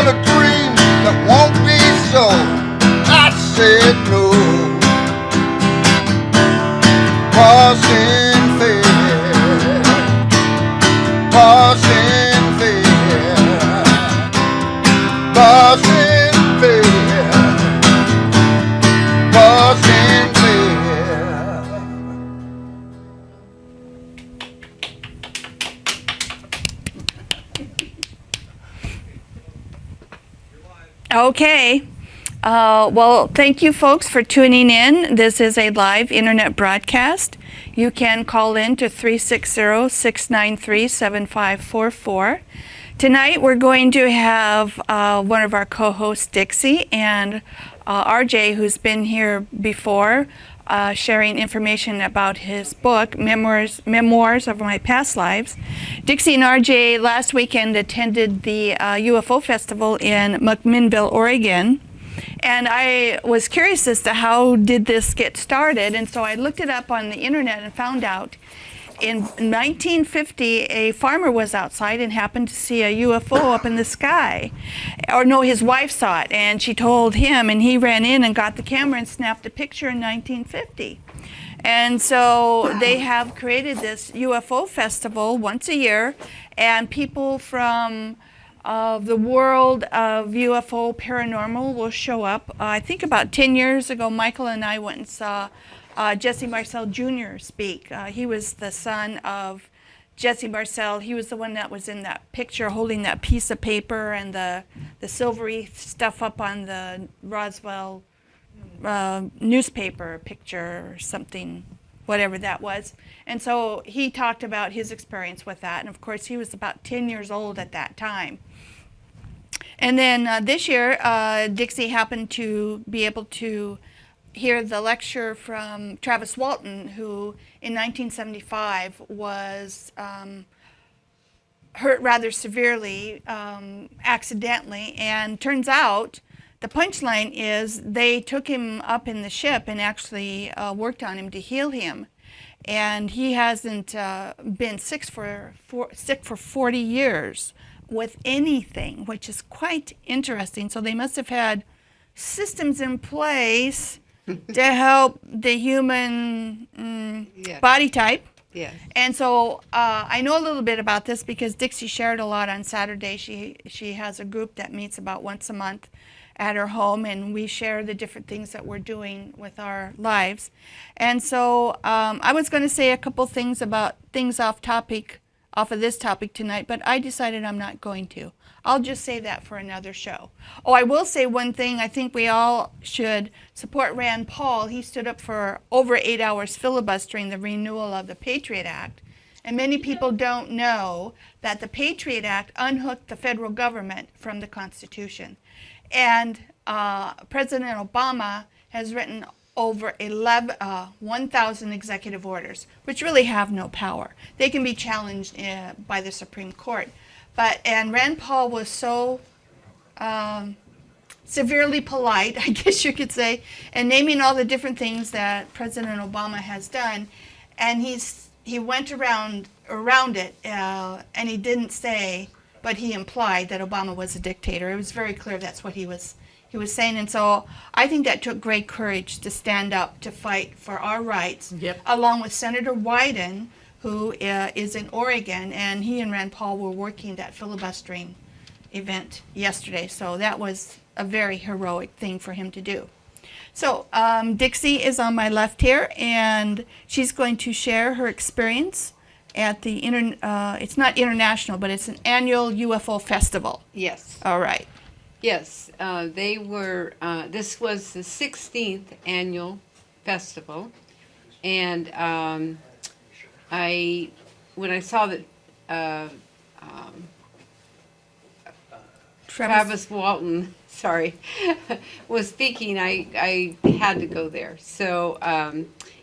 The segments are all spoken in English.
a dream that won't be so. I said no. Passing fair, passing fair, passing fair, passing fair. Okay. Well, thank you folks for tuning in. This is a live internet broadcast. You can call in to 360-693-7544. Tonight we're going to have one of our co-hosts, Dixie, and RJ, who's been here before, sharing information about his book, Memoirs of My Past Lives. Dixie and RJ last weekend attended the Ufo Festival in McMinnville, Oregon. And I was curious as to how did this get started, and so I looked it up on the internet and found out in 1950 a farmer was outside and happened to see a UFO up in the sky. Or no, his wife saw it, and she told him, and he ran in and got the camera and snapped a picture in 1950. And so they have created this UFO festival once a year, and people from the world of UFO paranormal will show up. I think about 10 years ago, Michael and I went and saw Jesse Marcel Jr. speak. He was the son of Jesse Marcel. He was the one that was in that picture holding that piece of paper and the silvery stuff up on the Roswell newspaper picture or something, whatever that was. And so he talked about his experience with that. And of course, he was about 10 years old at that time. And then this year, Dixie happened to be able to hear the lecture from Travis Walton, who in 1975 was hurt rather severely, accidentally. And turns out the punchline is they took him up in the ship and actually worked on him to heal him. And he hasn't been sick for 40 years with anything, which is quite interesting. So they must have had systems in place to help the human body type. Yes. And so I know a little bit about this because Dixie shared a lot on Saturday. She has a group that meets about once a month at her home, and we share the different things that we're doing with our lives. And so I was going to say a couple things about things off of this topic tonight, but I decided I'm not going to. I'll just say that for another show. Oh, I will say one thing. I think we all should support Rand Paul. He stood up for over 8 hours filibustering the renewal of the Patriot Act. And many people don't know that the Patriot Act unhooked the federal government from the Constitution. And President Obama has written over 1,000 executive orders, which really have no power. They can be challenged by the Supreme Court. And Rand Paul was so severely polite, I guess you could say, and naming all the different things that President Obama has done, and he went around it, and he didn't say, but he implied that Obama was a dictator. It was very clear that's what he was saying. And so I think that took great courage to stand up to fight for our rights, along with Senator Wyden, who is in Oregon, and he and Rand Paul were working that filibustering event yesterday. So that was a very heroic thing for him to do. So Dixie is on my left here, and she's going to share her experience at the, it's not international, but it's an annual UFO festival. Yes. All right. Yes, they were, this was the 16th annual festival, and when I saw that Travis Walton, was speaking, I had to go there. So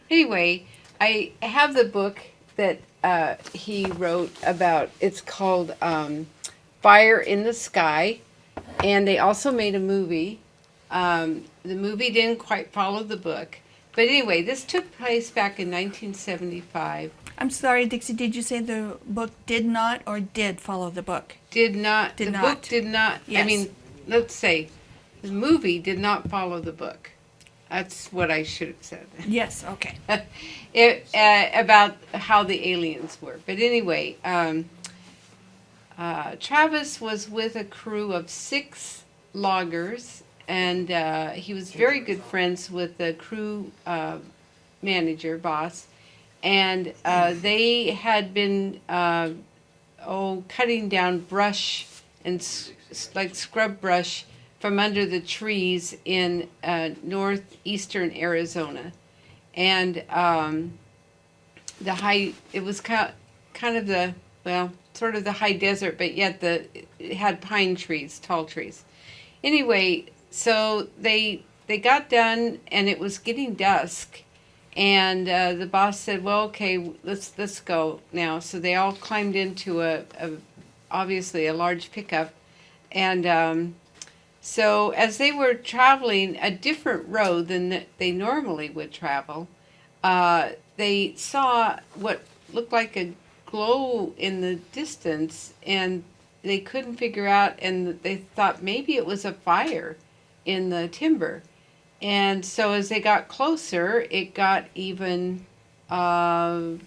anyway, I have the book that he wrote about. It's called Fire in the Sky. And they also made a movie. The movie didn't quite follow the book. But anyway, this took place back in 1975. I'm sorry, Dixie, did you say the book did not or did follow the book? Did not. Did the not. book did not. Yes. I mean, let's say, the movie did not follow the book. That's what I should have said. Yes, okay. About how the aliens were. But anyway, Travis was with a crew of 6 loggers, and he was very good friends with the crew manager, boss, and they had been cutting down brush and like scrub brush from under the trees in northeastern Arizona, and it was kind of the, well, sort of the high desert, but yet it had pine trees, tall trees. Anyway, so they got done, and it was getting dusk, and the boss said, "Well, okay, let's go now." So they all climbed into obviously a large pickup, and so as they were traveling a different road than they normally would travel, they saw what looked like a glow in the distance, and they couldn't figure out, and they thought maybe it was a fire in the timber. And so as they got closer, it got even a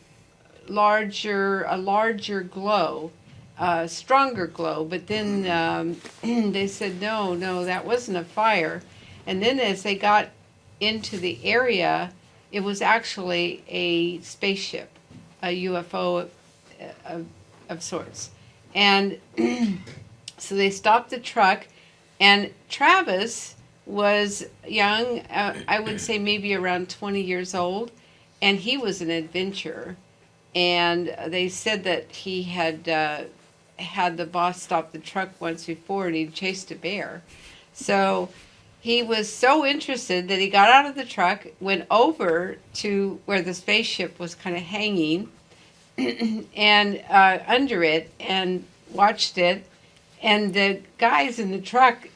larger glow, stronger glow. But then they said, no, that wasn't a fire. And then as they got into the area, it was actually a spaceship, a UFO of sorts. And so they stopped the truck, and Travis was young, I would say maybe around 20 years old, and he was an adventurer. And they said that he had had the boss stop the truck once before, and he'd chased a bear. So he was so interested that he got out of the truck, went over to where the spaceship was kind of hanging, and under it, and watched it. And the guys in the truck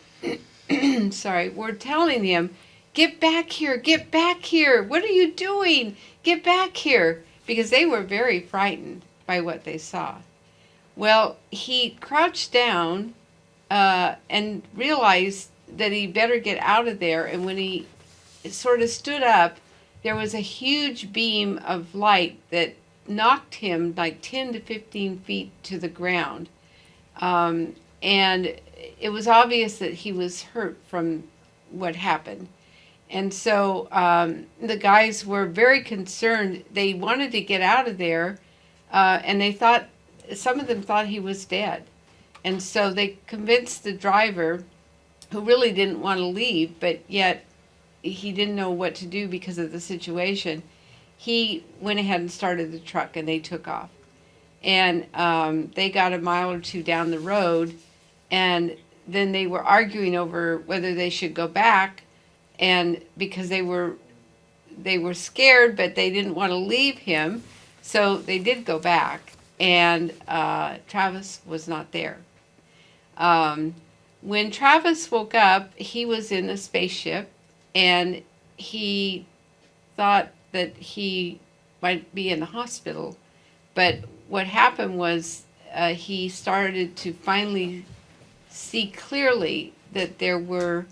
were telling him, "Get back here, get back here. What are you doing? Get back here." Because they were very frightened by what they saw. Well, he crouched down and realized that he better get out of there. And when he sort of stood up, there was a huge beam of light that knocked him like 10 to 15 feet to the ground. And it was obvious that he was hurt from what happened. And so the guys were very concerned. They wanted to get out of there, and they thought, some of them thought he was dead. And so they convinced the driver, who really didn't want to leave, but yet he didn't know what to do because of the situation. He went ahead and started the truck, and they took off. And they got a mile or two down the road, and then they were arguing over whether they should go back, and because they were scared, but they didn't want to leave him, so they did go back, and Travis was not there. When Travis woke up, he was in a spaceship, and he thought that he might be in the hospital, but what happened was he started to finally see clearly that there were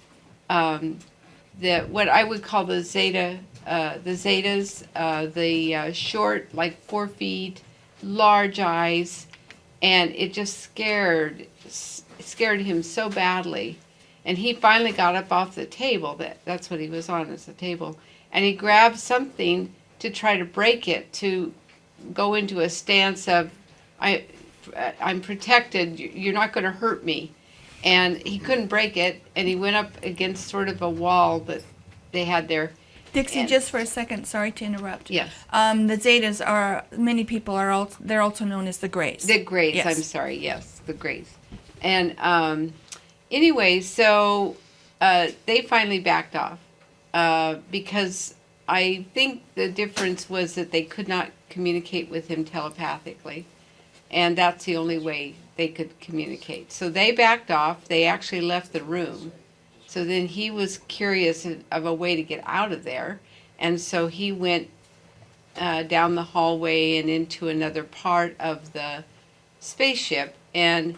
what I would call the Zetas, the short, like 4 feet, large eyes, and it just scared him so badly. And he finally got up off the table. That's what he was on, is the table, and he grabbed something to try to break it, to go into a stance of, I'm protected, you're not going to hurt me. And he couldn't break it, and he went up against sort of a wall that they had there. Dixie, just for a second, sorry to interrupt. Yes. The Zetas are, many people are, they're also known as the Greys. The Greys, yes. I'm sorry, yes, the Greys. And anyway, so they finally backed off because I think the difference was that they could not communicate with him telepathically, and that's the only way they could communicate. So they backed off. They actually left the room. So then he was curious of a way to get out of there, and so he went down the hallway and into another part of the spaceship, and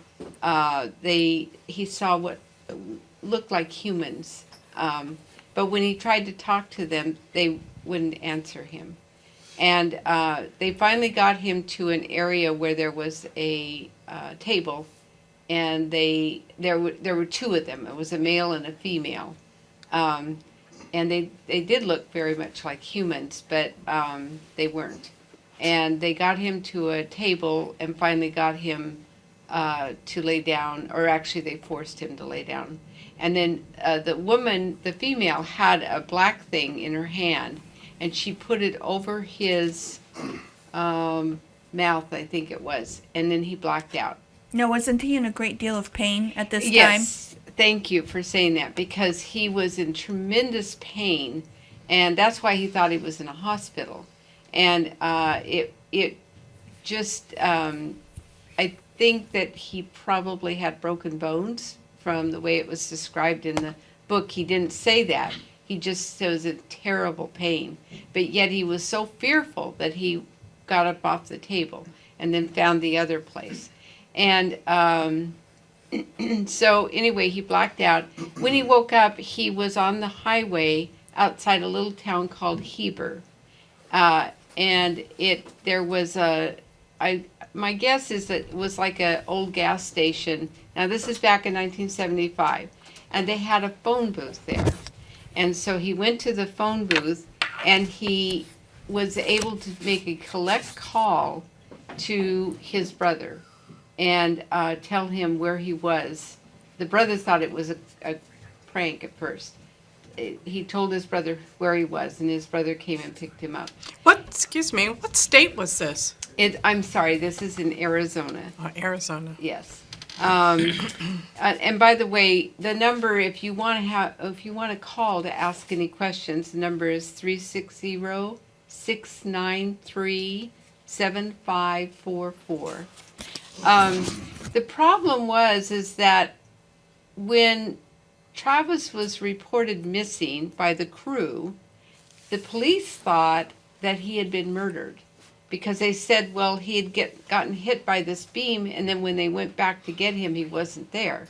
he saw looked like humans. But when he tried to talk to them, they wouldn't answer him. And they finally got him to an area where there was a table, and there were two of them. It was a male and a female, and they did look very much like humans, but they weren't. And they got him to a table and finally got him to lay down, or actually they forced him to lay down. And then the female, had a black thing in her hand, and she put it over his mouth, I think it was, and then he blacked out. Now, wasn't he in a great deal of pain at this time? Yes, thank you for saying that, because he was in tremendous pain, and that's why he thought he was in a hospital. And it just, I think that he probably had broken bones from the way it was described in the book. He didn't say that. He just was in terrible pain. But yet he was so fearful that he got up off the table and then found the other place. And so anyway, he blacked out. When he woke up, he was on the highway outside a little town called Heber. And there was my guess is that it was like an old gas station. Now, this is back in 1975. And they had a phone booth there. And so he went to the phone booth, and he was able to make a collect call to his brother and tell him where he was. The brother thought it was a prank at first. He told his brother where he was, and his brother came and picked him up. What state was this? I'm sorry, this is in Arizona. Oh, Arizona. Yes. And by the way, the number, if you want to call to ask any questions, the number is 360-693-7544. The problem is that when Travis was reported missing by the crew, the police thought that he had been murdered, because they said, well, he had gotten hit by this beam, and then when they went back to get him, he wasn't there.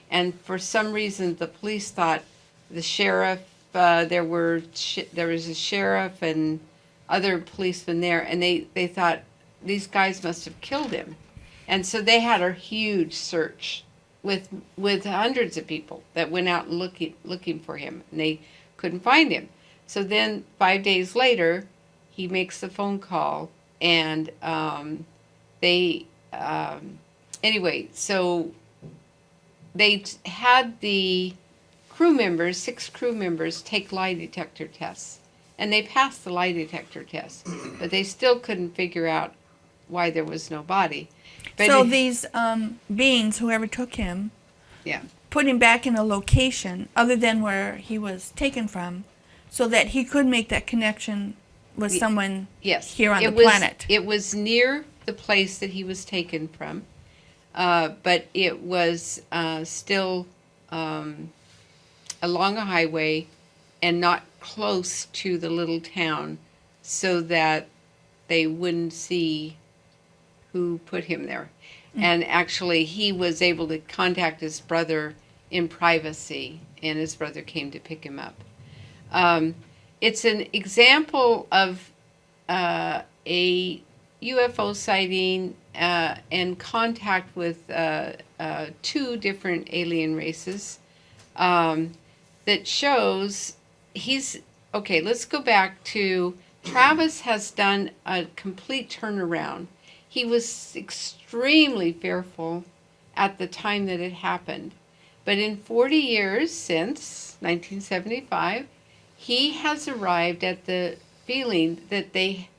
And for some reason, the police thought the sheriff, there was a sheriff and other policemen there, and they thought these guys must have killed him. And so they had a huge search with hundreds of people that went out and looking for him, and they couldn't find him. So then 5 days later, he makes the phone call, and anyway, so they had the crew members, 6 crew members, take lie detector tests, and they passed the lie detector test, but they still couldn't figure out why there was no body. But so these beings, whoever took him, put him back in a location other than where he was taken from, so that he could make that connection with someone here on the planet. It was near the place that he was taken from, but it was still along a highway and not close to the little town, so that they wouldn't see who put him there. Mm-hmm. And actually, he was able to contact his brother in privacy, and his brother came to pick him up. It's an example of a UFO sighting and contact with 2 different alien races that shows okay, let's go back to Travis has done a complete turnaround. He was extremely fearful at the time that it happened. But in 40 years since 1975, he has arrived at the feeling that they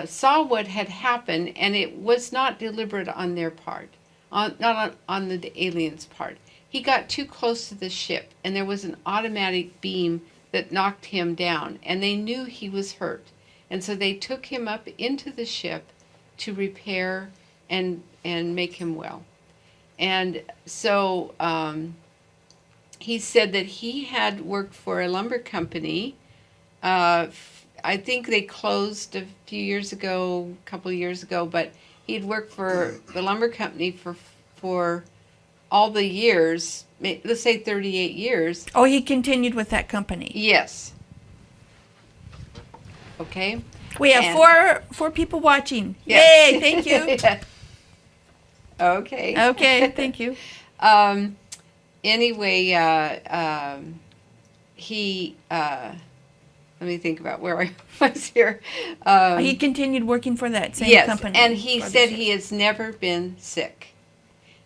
saw what had happened, and it was not deliberate on their part, not on the aliens' part. He got too close to the ship, and there was an automatic beam that knocked him down, and they knew he was hurt. And so they took him up into the ship to repair and make him well. And so he said that he had worked for a lumber company. I think they closed a couple years ago, but he'd worked for the lumber company for all the years, let's say 38 years. Oh, he continued with that company. Yes. Okay. We have And- four people watching. Yes. Yay! Thank you. Okay. Okay, thank you. Anyway, he. Let me think about where I was here. He continued working for that same yes, company. and he said he has never been sick.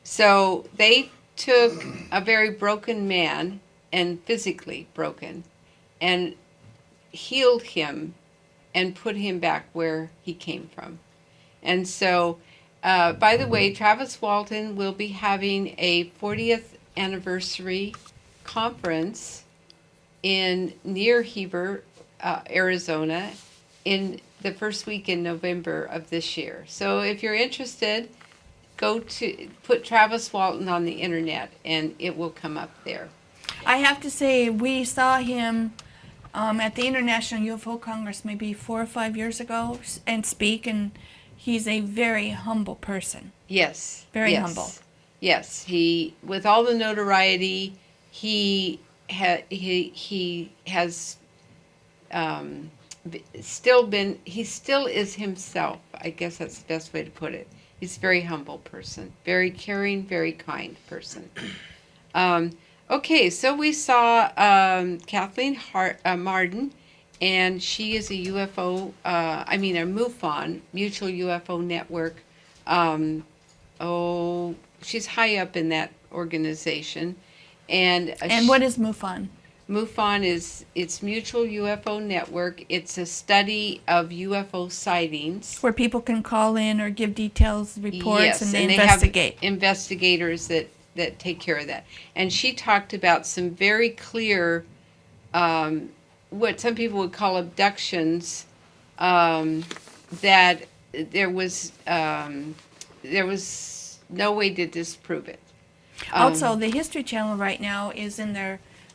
So they took a very broken man, and physically broken, and healed him and put him back where he came from. And so, by the way, Travis Walton will be having a 40th anniversary conference near Heber, Arizona, in the first week in November of this year. So if you're interested, put Travis Walton on the internet and it will come up there. I have to say, we saw him at the International UFO Congress maybe 4 or 5 years ago and speak, and he's a very humble person. Yes. Very yes, humble. Yes. He, with all the notoriety, he has he still is himself. I guess that's the best way to put it. He's a very humble person, very caring, very kind person. Okay, so we saw Kathleen Marden, and she is a UFO, a MUFON, Mutual UFO Network. She's high up in that organization. And what is MUFON? MUFON it's Mutual UFO Network. It's a study of UFO sightings. Where people can call in or give details, reports, Yes, and they they investigate. have investigators that take care of that. And she talked about some very clear, what some people would call abductions, that there was no way to disprove it. Also, the History Channel right now is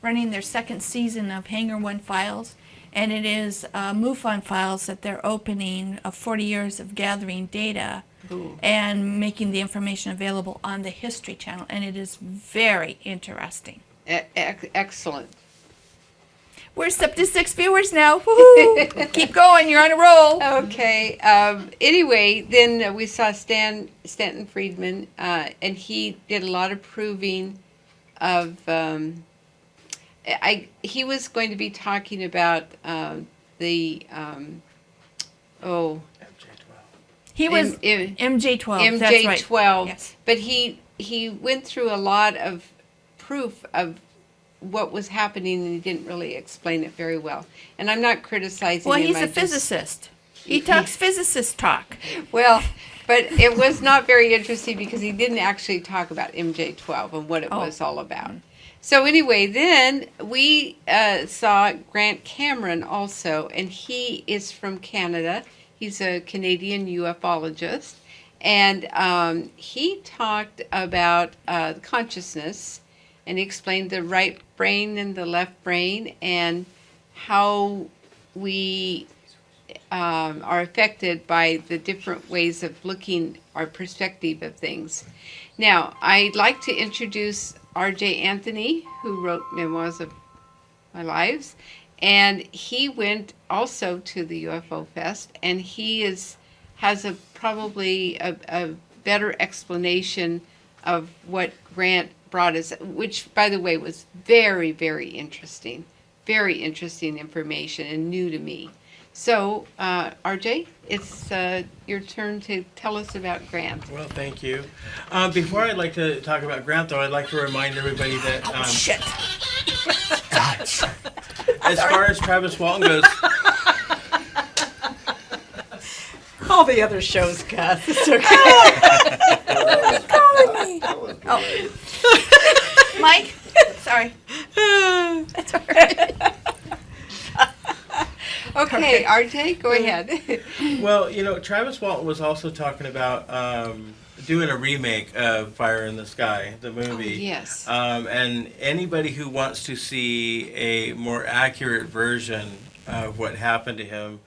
running their second season of Hangar 1 Files, and it is MUFON files that they're opening of 40 years of gathering data. Ooh. And making the information available on the History Channel, and it is very interesting. Excellent. We're up to 6 viewers now. Woohoo! Keep going, you're on a roll. Okay. Anyway, then we saw Stanton Friedman, and he did a lot of proving of. He was going to be talking about the. He was MJ12. That's right. MJ12, Yes. but he went through a lot of proof of what was happening, and he didn't really explain it very well. And I'm not criticizing Well, him. he's a physicist. He talks physicist talk. Well, but it was not very interesting because he didn't actually talk about MJ12 and what it was all about. So anyway, then we saw Grant Cameron also, and he is from Canada. He's a Canadian ufologist, and he talked about consciousness, and he explained the right brain and the left brain, and how we are affected by the different ways of looking, our perspective of things. Now, I'd like to introduce R.J. Anthony, who wrote Memoirs of My Lives. And he went also to the UFO Fest, and he has probably a better explanation of what Grant brought us, which, by the way, was very, very interesting information and new to me. So, RJ, it's your turn to tell us about Grant. Well, thank you. Before I'd like to talk about Grant, though, I'd like to remind everybody that Shit. as far as Travis Walton goes, All the other shows, Gus. It's okay. Mike? Sorry. That's all right. Okay, RJ, go ahead. well, Travis Walton was also talking about doing a remake of Fire in the Sky, the movie. Yes. And anybody who wants to see a more accurate version of what happened to him,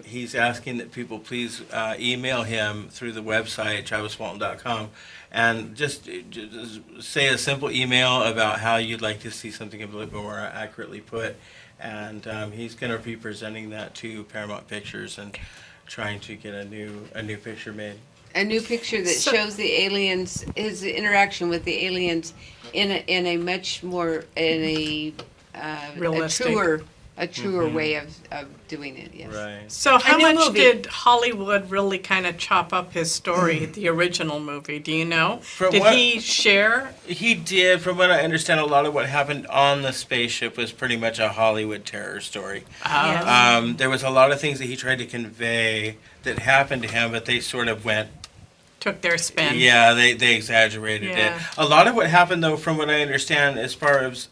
He's asking that people please email him through the website, traviswalton.com, and just say a simple email about how you'd like to see something a little bit more accurately put. And he's going to be presenting that to Paramount Pictures and trying to get a new picture made. A new picture that shows the aliens, his interaction with the aliens in a much more, Realistic. a truer way of doing it, yes. Right. So how new much movie. did Hollywood really kind of chop up his story, the original movie? Do you know? Did what- he share? He did. From what I understand, a lot of what happened on the spaceship was pretty much a Hollywood terror story. There was a lot of things that he tried to convey that happened to him, but they sort of went, Took their spin. yeah, they exaggerated Yeah. it. A lot of what happened, though, from what I understand, as far as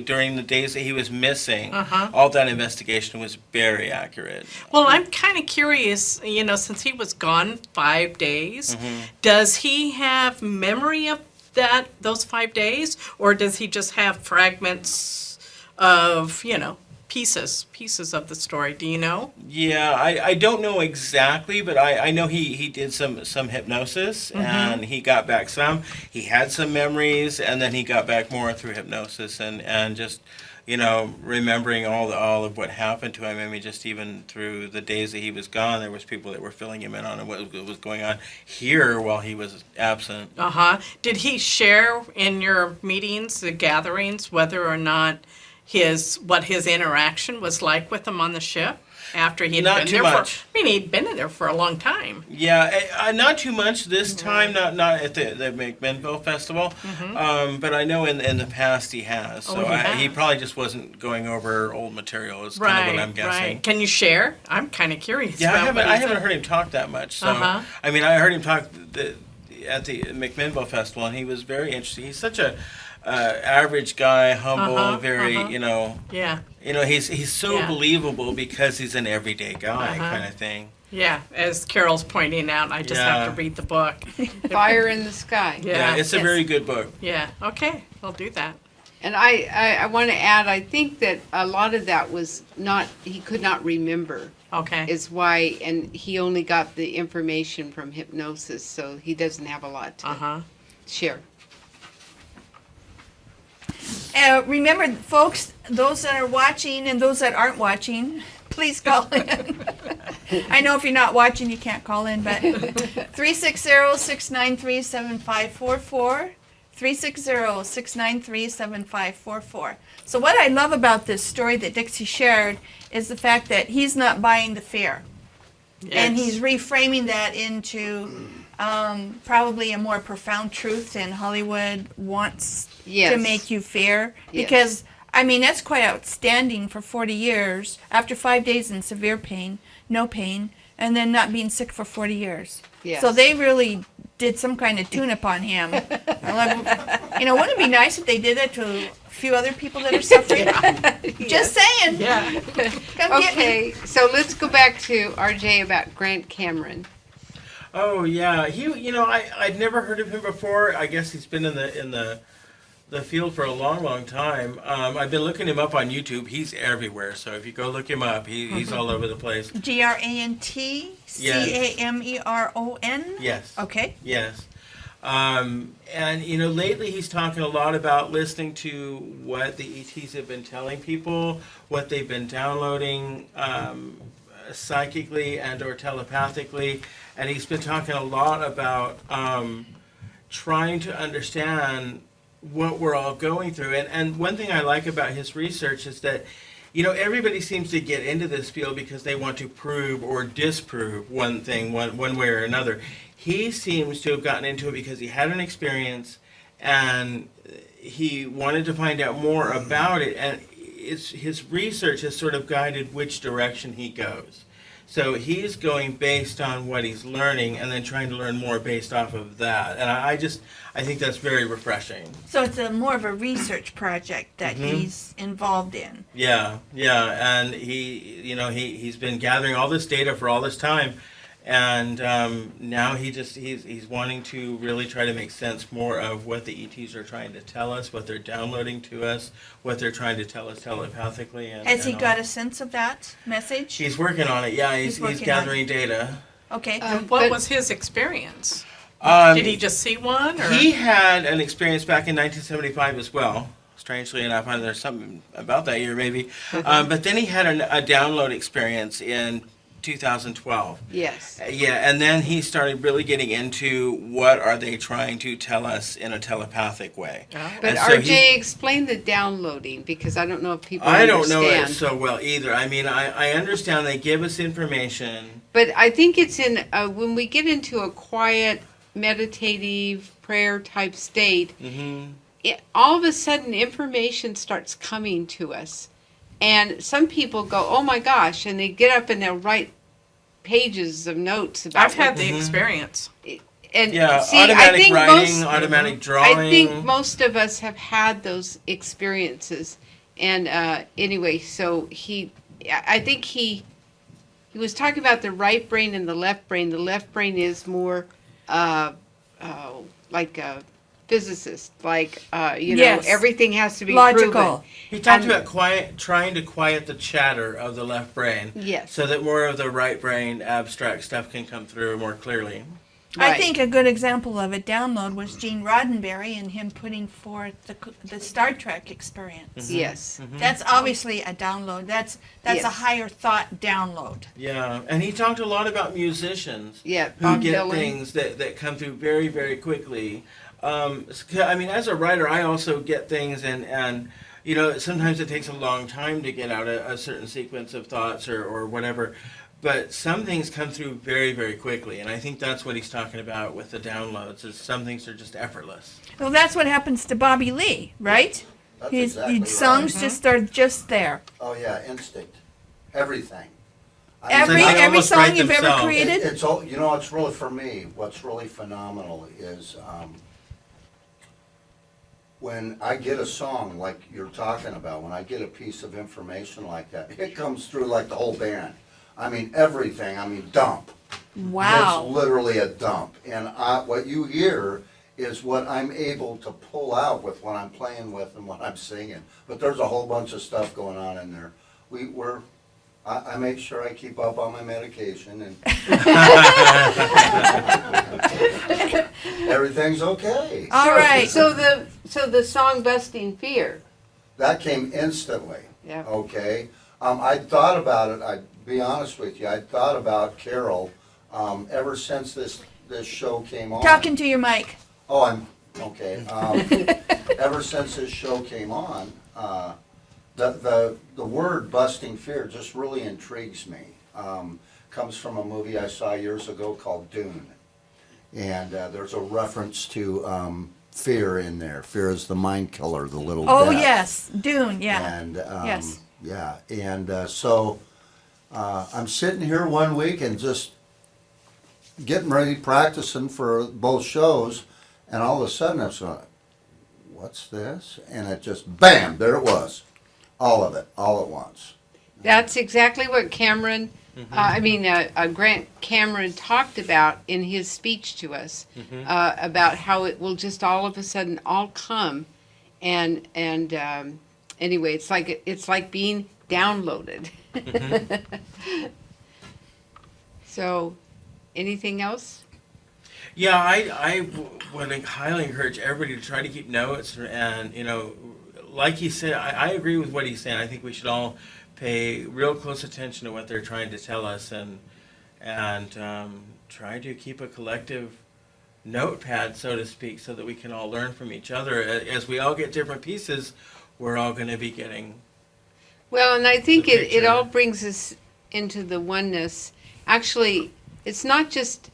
during the days that he was missing, all that investigation was very accurate. Well, I'm kind of curious, since he was gone 5 days, does he have memory of those 5 days, or does he just have fragments of, pieces of the story? Do you know? Yeah, I don't know exactly, but I know he did some hypnosis, and he got back some. He had some memories, and then he got back more through hypnosis and just, remembering all of what happened to him. I mean, just even through the days that he was gone, there was people that were filling him in on what was going on here while he was absent. Did he share in your meetings, the gatherings, whether or not what his interaction was like with them on the ship after he'd Not been too there much. he'd been in there for a long time. Yeah, not too much this time. Not at the McMinnville Festival, but I know in the past he has. So he probably just wasn't going over old material. Is kind of what I'm guessing. Right. Can you share? I'm kind of curious. Yeah, about what I he haven't said. heard him talk that much. So I mean, I heard him talk at the McMinnville Festival, and he was very interesting. He's such a average guy, humble, very Yeah. he's so believable because he's an everyday guy kind of thing. Yeah, as Carol's pointing out, I just have to read the book. Fire in the Sky. Yeah, it's a very good book. Yeah, okay, I'll do that. And I want to add, I think that a lot of that was he could not remember. Okay. Is why, and he only got the information from hypnosis, so he doesn't have a lot to share. Remember, folks, those that are watching and those that aren't watching, please call in. I know if you're not watching, you can't call in, but 360-693-7544. 360-693-7544. So what I love about this story that Dixie shared is the fact that he's not buying the fear. And he's reframing that into probably a more profound truth than Hollywood wants to make you fear. Because, I mean, that's quite outstanding for 40 years, after 5 days in severe pain, no pain, and then not being sick for 40 years. Yes. So they really did some kind of tune-up on him. Wouldn't it be nice if they did that to a few other people that are suffering? Just saying. Yeah. Come get me. Okay, so let's go back to RJ about Grant Cameron. Oh yeah, I'd never heard of him before. I guess he's been in the field for a long time. I've been looking him up on YouTube. He's everywhere. So if you go look him up, he's all over the place. GrantCameron? Yes. Okay. Yes. And lately he's talking a lot about listening to what the ETs have been telling people, what they've been downloading psychically and or telepathically, and he's been talking a lot about trying to understand what we're all going through. And one thing I like about his research is that, everybody seems to get into this field because they want to prove or disprove one thing, one way or another. He seems to have gotten into it because he had an experience and he wanted to find out more about it. And his research has sort of guided which direction he goes. So he's going based on what he's learning and then trying to learn more based off of that. And I think that's very refreshing. So it's more of a research project that he's involved in. Yeah. And he's been gathering all this data for all this time. And now he's wanting to really try to make sense more of what the ETs are trying to tell us, what they're downloading to us, what they're trying to tell us telepathically. Has he and got all. a sense of that message? He's working on it. Yeah, He's he's working on gathering data. Okay. And what but- was his experience? Um, Did he just see one? Or? He had an experience back in 1975 as well. Strangely enough, and there's something about that year maybe. But then he had a download experience in 2012. Yes. Yeah, and then he started really getting into what are they trying to tell us in a telepathic way. Oh. But And so RJ, explain the downloading, because I don't know if people I understand. don't know it so well either. I mean, I understand they give us information. But I think it's in when we get into a quiet, meditative, prayer type state, all of a sudden information starts coming to us. And some people go, oh my gosh, and they get up and they'll write pages of notes about I've had the experience. and Yeah, see, I automatic think writing, most, automatic drawing. I think most of us have had those experiences. And anyway, so I think he was talking about the right brain and the left brain. The left brain is more like a physicist, like Yes. everything has to be Logical. proven. He talked And- about trying to quiet the chatter of the left brain. Yes. So that more of the right brain abstract stuff can come through more clearly. I Right. think a good example of a download was Gene Roddenberry and him putting forth the Star Trek experience. Yes. That's obviously a download. That's a Yes. higher thought download. Yeah, and he talked a lot about musicians Yeah, who Bob get Dylan. things that come through very, very quickly. I mean, as a writer, I also get things, and you know, sometimes it takes a long time to get out a certain sequence of thoughts or whatever. But some things come through very, very quickly, and I think that's what he's talking about with the downloads. Is some things are just effortless. Well, that's what happens to Bobby Lee, right? That's His exactly right. songs just are just there. Oh yeah, instinct. Everything. Every they every almost song write you've ever themselves. created. It's all, you know, it's really, for me, what's really phenomenal is when I get a song like you're talking about, when I get a piece of information like that, it comes through like the whole band. I mean, everything, dump. Wow. It's literally a dump. And what you hear is what I'm able to pull out with what I'm playing with and what I'm singing. But there's a whole bunch of stuff going on in there. I make sure I keep up on my medication and everything's okay. All right. So the song "Busting Fear." That came instantly. Yeah. Okay. I thought about it. I'd be honest with you. I thought about Carol ever since this show came on. Talking to your mic. Oh, I'm okay. Ever since this show came on, the word "busting fear" just really intrigues me. Comes from a movie I saw years ago called Dune, and there's a reference to fear in there. Fear is the mind killer, the little. Oh death. yes, Dune. Yeah. And Yes. yeah, and so I'm sitting here one week and just getting ready, practicing for both shows, and all of a sudden I was going, "What's this?" And it just bam, there it was, all of it, all at once. That's exactly what Cameron, Grant Cameron talked about in his speech to us, about how it will just all of a sudden all come, and anyway, it's like being downloaded. So, anything else? Yeah, I would highly encourage everybody to try to keep notes, and like he said, I agree with what he's saying. I think we should all pay real close attention to what they're trying to tell us, and try to keep a collective notepad, so to speak, so that we can all learn from each other. As we all get different pieces, we're all going to be getting. Well, and I think The it picture. all brings us into the oneness. Actually, it's not just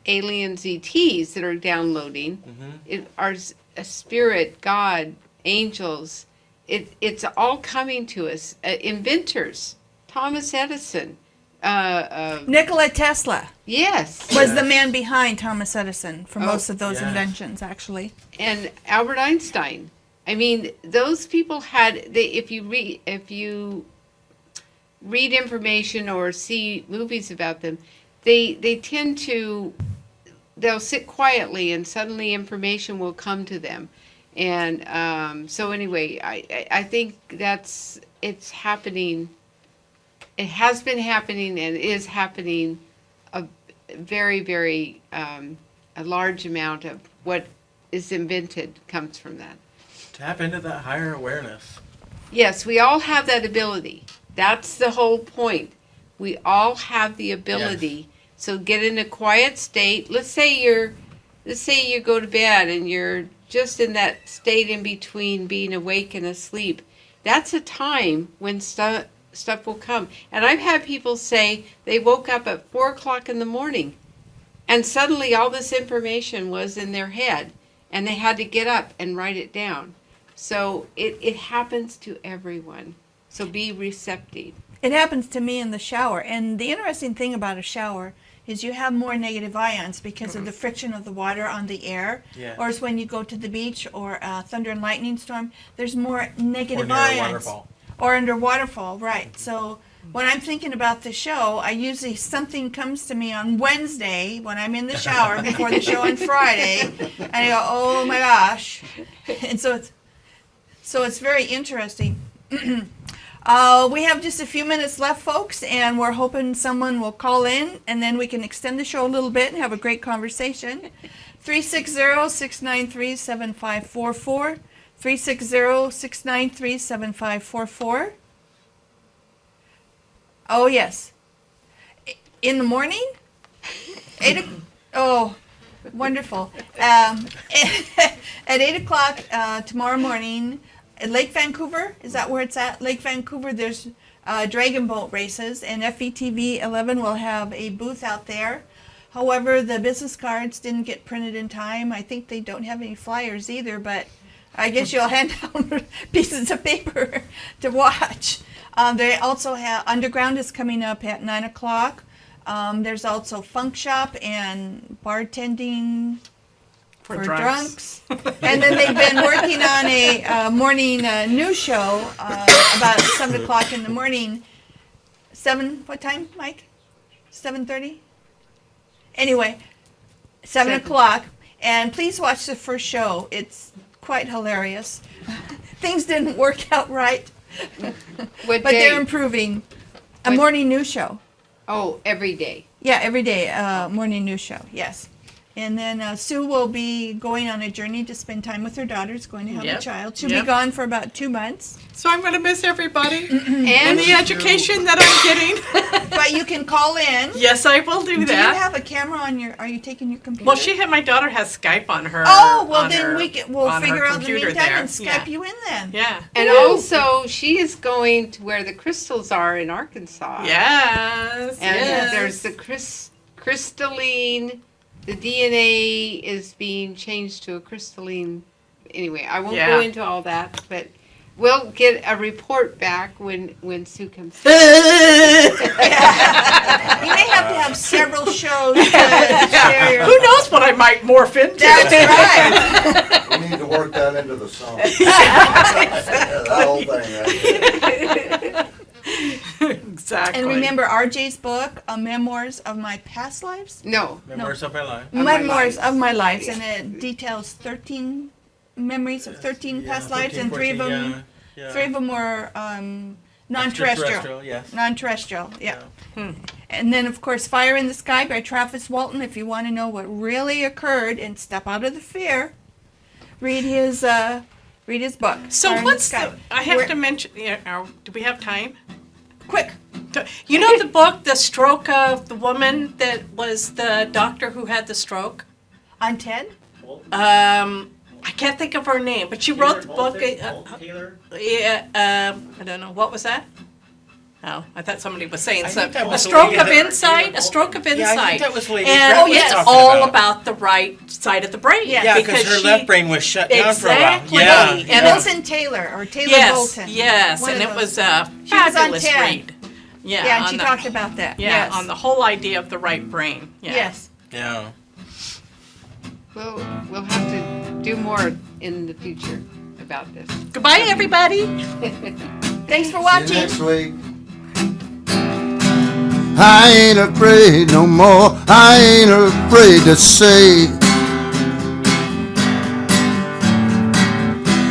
aliens, ETs that are downloading. It are a spirit, God, angels. It's all coming to us. Inventors, Thomas Edison. Nikola Tesla Yes, was the man behind Thomas Edison for Oh, most of those yes. inventions, actually. and Albert Einstein. I mean, those people had. If you read information or see movies about them, they tend to, they'll sit quietly and suddenly information will come to them. And so anyway, I think it's happening. It has been happening and is happening a very, very, a large amount of what is invented comes from that. Tap into that higher awareness. Yes, we all have that ability. That's the whole point. We all have the ability. So get in a quiet state. Let's say you go to bed and you're just in that state in between being awake and asleep. That's a time when stuff will come. And I've had people say they woke up at 4:00 in the morning and suddenly all this information was in their head and they had to get up and write it down. So it happens to everyone. So be receptive. It happens to me in the shower. And the interesting thing about a shower is you have more negative ions because of the friction of the water on the air. Yeah. Or it's when you go to the beach or a thunder and lightning storm, there's more negative Or near a ions. waterfall. Or under waterfall, right. So when I'm thinking about the show, I usually, something comes to me on Wednesday when I'm in the shower before the show on Friday, and I go, oh my gosh. And so it's very interesting. We have just a few minutes left, folks, and we're hoping someone will call in, and then we can extend the show a little bit and have a great conversation. 360-693-7544. 360-693-7544. Oh, yes. In the morning? Oh, wonderful. At 8 o'clock tomorrow morning at Lake Vancouver, is that where it's at? Lake Vancouver, there's dragon boat races, and FETV 11 will have a booth out there. However, the business cards didn't get printed in time. I think they don't have any flyers either, but I guess you'll hand out pieces of paper to watch. They also have, Underground is coming up at 9 o'clock. There's also Funk Shop and bartending for drunks. And then they've been working on a morning news show about 7 o'clock in the morning. 7, what time, Mike? 7:30? Anyway, 7 o'clock. And please watch the first show. It's quite hilarious. Things didn't work out right, What but day? they're improving. A What- morning news show. Oh, every day. Yeah, every day, morning news show, yes. And then Sue will be going on a journey to spend time with her daughters, going to have Yep. a child. She'll Yep. be gone for about 2 months. So I'm going to miss everybody and And the education that I'm getting. But you can call in. Yes, I will do Do you that. have a camera on your, are you taking your computer? Well, my daughter has Skype on her. Oh, well on then her- we'll on her figure out the computer meantime there. and Skype you in then. Yeah. and also she is going to where the crystals are in Arkansas. Yes. And yes. there's the crystalline. The DNA is being changed to a crystalline. Anyway, I won't Yeah. go into all that, but we'll get a report back when Sue comes. You may have to have several shows to share your... Who knows what I might morph into? That's right. We need to work that into the song. That whole thing right there. Exactly. And remember RJ's book, Memoirs of My Past Lives? No. Memoirs of my life. my Memoirs lives. of My Lives, and it details 13 memories of 13 past lives, and 3 of them, yeah. 3 of them were non-terrestrial. Extraterrestrial, yes. Non-terrestrial, yeah. And then, of course, Fire in the Sky by Travis Walton. If you want to know what really occurred and step out of the fear, read his book. So Fire in what's Sky. the? I have Where- to mention. Yeah, do we have time? Quick. You know the book, The Stroke of the Woman that was the doctor who had the stroke? On Ted? I can't think of her name, but she wrote the book. Taylor. Yeah, I don't know. What was that? Oh, I thought somebody was saying I something. think that A was the stroke lady of that- insight. A stroke of insight. Yeah, I think that was Lady And Brett was it's talking all about. the right side of the brain. Yeah, because her she- left brain was shut down for a while. Exactly. Yeah. And Wilson Taylor, or Taylor Yes, Bolton. yes, One and of it those. was a She was on fabulous 10. read. Yeah, Yeah, and on she the- talked about that. Yeah, Yes. on the whole idea of the right brain. Yeah. Yes. Yeah. We'll have to do more in the future about this. Goodbye, everybody. Thanks for See you watching. next week. I ain't afraid no more. I ain't afraid to say.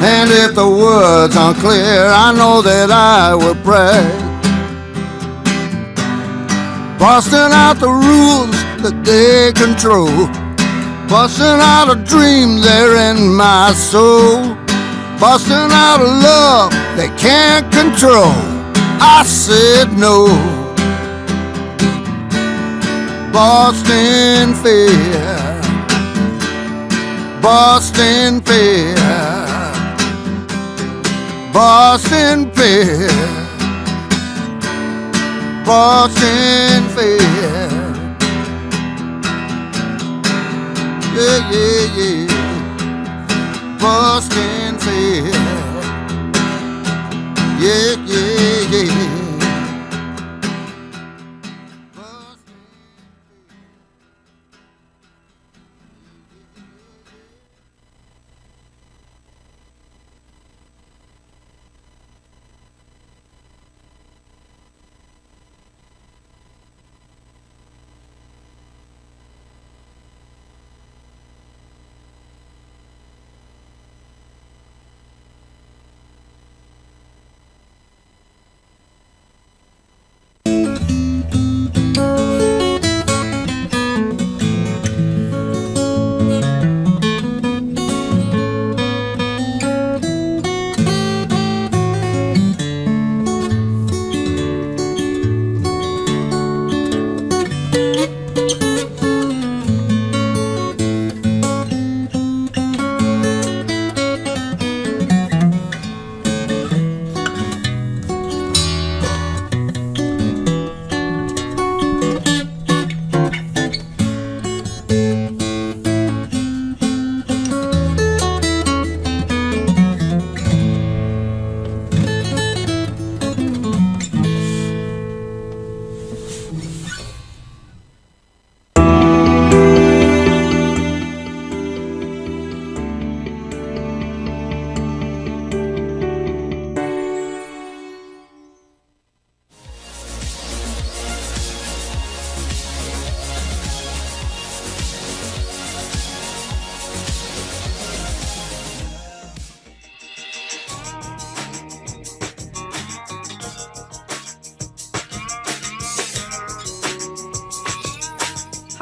And if the words aren't clear, I know that I will pray. Busting out the rules that they control, busting out a dream there in my soul, busting out a love they can't control. I said no. Boston Fair, Boston Fair, Boston Fair, Boston Fair. Yeah, yeah, yeah. Boston Fair. Yeah, yeah, yeah.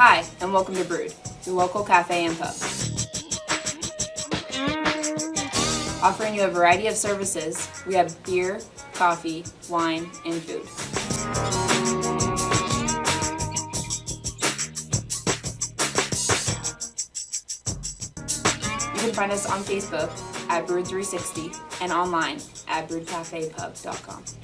Hi, and welcome to Brood, your local cafe and pub. Offering you a variety of services, we have beer, coffee, wine, and food. You can find us on Facebook at Brood360 and online at broodcafepub.com.